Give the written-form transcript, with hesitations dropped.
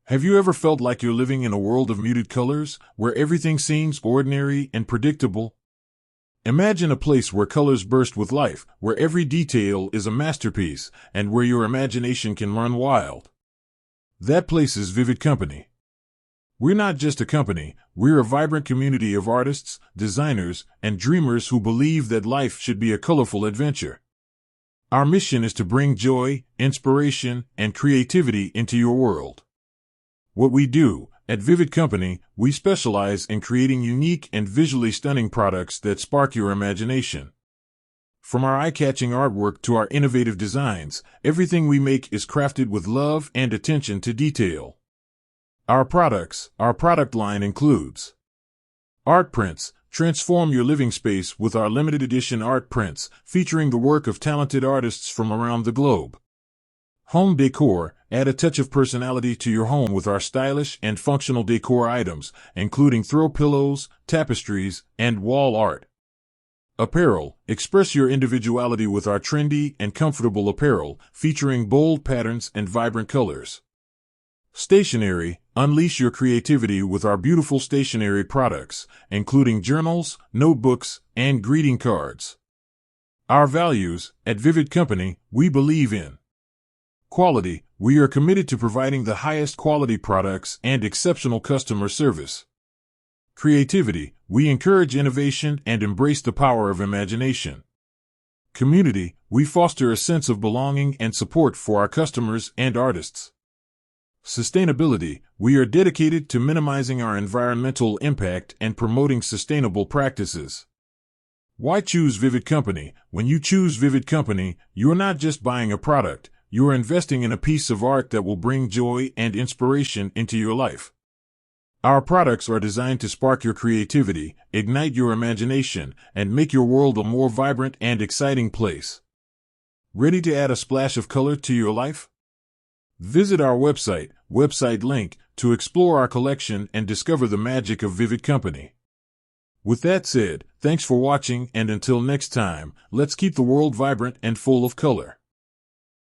Have you ever felt like you're living in a world of muted colors, where everything seems ordinary and predictable? Imagine a place where colors burst with life, where every detail is a masterpiece, and where your imagination can run wild. That place is Vivid Company. We're not just a company, we're a vibrant community of artists, designers, and dreamers who believe that life should be a colorful adventure. Our mission is to bring joy, inspiration, and creativity into your world. What we do, at Vivid Company, we specialize in creating unique and visually stunning products that spark your imagination. From our eye-catching artwork to our innovative designs, everything we make is crafted with love and attention to detail. Our product line includes art prints. Transform your living space with our limited edition art prints, featuring the work of talented artists from around the globe. Home decor. Add a touch of personality to your home with our stylish and functional decor items, including throw pillows, tapestries, and wall art. Apparel. Express your individuality with our trendy and comfortable apparel, featuring bold patterns and vibrant colors. Stationery. Unleash your creativity with our beautiful stationery products, including journals, notebooks, and greeting cards. Our values. At Vivid Company, we believe in quality. We are committed to providing the highest quality products and exceptional customer service. Creativity. We encourage innovation and embrace the power of imagination. Community. We foster a sense of belonging and support for our customers and artists. Sustainability. We are dedicated to minimizing our environmental impact and promoting sustainable practices. Why choose Vivid Company? When you choose Vivid Company, you are not just buying a product, you are investing in a piece of art that will bring joy and inspiration into your life. Our products are designed to spark your creativity, ignite your imagination, and make your world a more vibrant and exciting place. Ready to add a splash of color to your life? Visit our website link, to explore our collection and discover the magic of Vivid Company. With that said, thanks for watching, and until next time, let's keep the world vibrant and full of color.